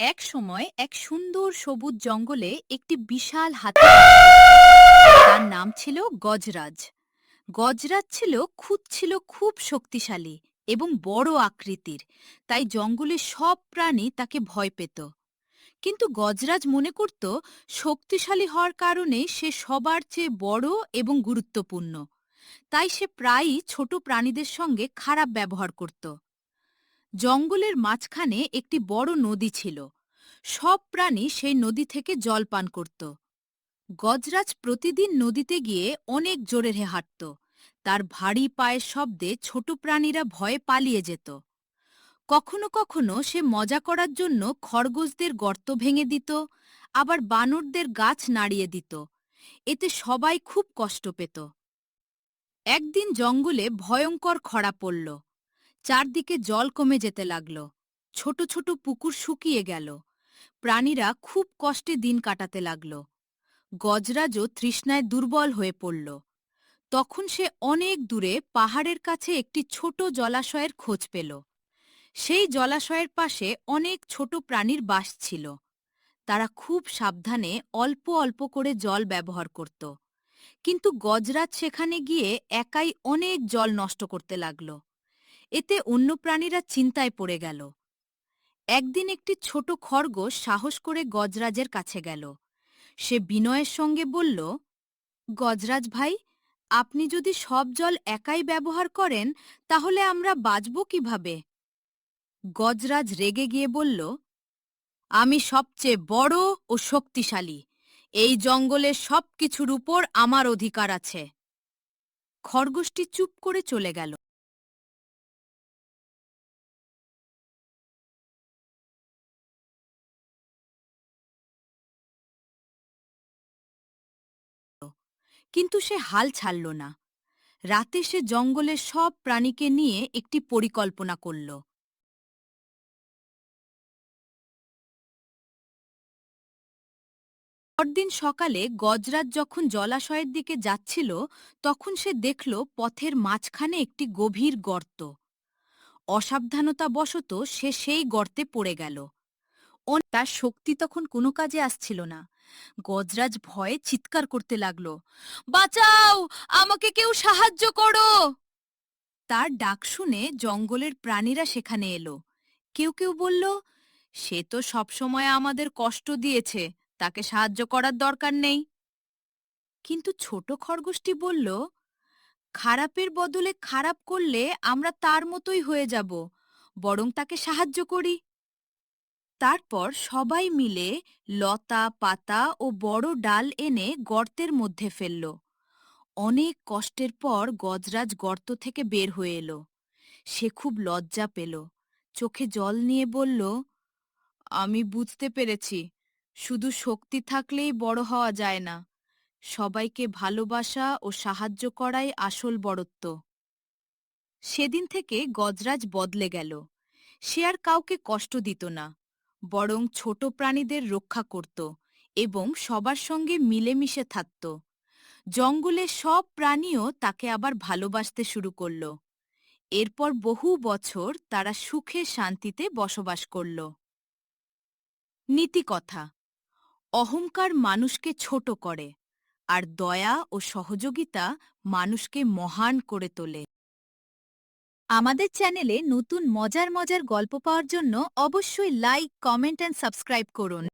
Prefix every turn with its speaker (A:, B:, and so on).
A: এক সময় এক সুন্দর সবুজ জঙ্গলে একটি বিশাল হাতি তার নাম ছিল গজরাজ। গজরাজ ছিল খুব শক্তিশালী এবং বড় আকৃতির, তাই জঙ্গলের সব প্রাণী তাকে ভয় পেত। কিন্তু গজরাজ মনে করত শক্তিশালী হওয়ার কারণে সে সবার চেয়ে বড় এবং গুরুত্বপূর্ণ, তাই সে প্রায়ই ছোট প্রাণীদের সঙ্গে খারাপ ব্যবহার করত। জঙ্গলের মাঝখানে একটি বড় নদী ছিল। সব প্রাণী সেই নদী থেকে জল পান করত। গজরাজ প্রতিদিন নদীতে গিয়ে অনেক জোরে হাঁটত। তার ভারী পায়ের শব্দে ছোট প্রাণীরা ভয়ে পালিয়ে যেত। কখনো কখনো সে মজা করার জন্য খরগোশদের গর্ত ভেঙে দিত, আবার বানরদের গাছ নাড়িয়ে দিত। এতে সবাই খুব কষ্ট পেত। একদিন জঙ্গলে ভয়ঙ্কর খরা পড়ল। চারদিকে জল কমে যেতে লাগল। ছোট ছোট পুকুর শুকিয়ে গেল। প্রাণীরা খুব কষ্টে দিন কাটাতে লাগল। গজরাজও তৃষ্ণায় দুর্বল হয়ে পড়ল। তখন সে অনেক দূরে পাহাড়ের কাছে একটি ছোট জলাশয়ের খোঁজ পেল। সেই জলাশয়ের পাশে অনেক ছোট প্রাণীর বাস ছিল। তারা খুব সাবধানে অল্প অল্প করে জল ব্যবহার করত। কিন্তু গজরাজ সেখানে গিয়ে একাই অনেক জল নষ্ট করতে লাগল। এতে অন্য প্রাণীরা চিন্তায় পড়ে গেল। একদিন একটি ছোট খরগোশ সাহস করে গজরাজের কাছে গেল। সে বিনয়ের সঙ্গে বলল, গজরাজ ভাই, আপনি যদি সব জল একাই ব্যবহার করেন তাহলে আমরা বাঁচব কিভাবে? গজরাজ রেগে গিয়ে বলল, আমি সবচেয়ে বড় ও শক্তিশালী। এই জঙ্গলের সব কিছুর উপর আমার অধিকার আছে। খরগোশটি চুপ করে চলে গেল। কিন্তু সে হাল ছাড়ল না। রাতে সে জঙ্গলের সব প্রাণীকে নিয়ে একটি পরিকল্পনা করল। পরদিন সকালে গজরাজ যখন জলাশয়ের দিকে যাচ্ছিল, তখন সে দেখল পথের মাঝখানে একটি গভীর গর্ত। অসাবধানতাবশত সে সেই গর্তে পড়ে গেল। তার শক্তি তখন কোনো কাজে আসছিল না। গজরাজ ভয়ে চিৎকার করতে লাগল, বাঁচাও, আমাকে কেউ সাহায্য করো। তার ডাক শুনে জঙ্গলের প্রাণীরা সেখানে এলো। কেউ কেউ বলল, সে তো সবসময় আমাদের কষ্ট দিয়েছে, তাকে সাহায্য করার দরকার নেই। কিন্তু ছোট খরগোশটি বলল, খারাপের বদলে খারাপ করলে আমরা তার মতোই হয়ে যাব, বরং তাকে সাহায্য করি। তারপর সবাই মিলে লতা পাতা ও বড় ডাল এনে গর্তের মধ্যে ফেলল। অনেক কষ্টের পর গজরাজ গর্ত থেকে বের হয়ে এলো। সে খুব লজ্জা পেল। চোখে জল নিয়ে বলল, আমি বুঝতে পেরেছি, শুধু শক্তি থাকলেই বড় হওয়া যায় না। সবাইকে ভালোবাসা ও সাহায্য করাই আসল বড়ত্ব। সেদিন থেকে গজরাজ বদলে গেল। সে আর কাউকে কষ্ট দিত না, বরং ছোট প্রাণীদের রক্ষা করত এবং সবার সঙ্গে মিলেমিশে থাকত। জঙ্গলের সব প্রাণীও তাকে আবার ভালোবাসতে শুরু করল। এরপর বহু বছর তারা সুখে শান্তিতে বসবাস করল। নীতিকথা: অহংকার মানুষকে ছোট করে, আর দয়া ও সহযোগিতা মানুষকে মহান করে তোলে। আমাদের চ্যানেলে নতুন মজার মজার গল্প পাওয়ার জন্য অবশ্যই লাইক, কমেন্ট এন্ড সাবস্ক্রাইব করুন।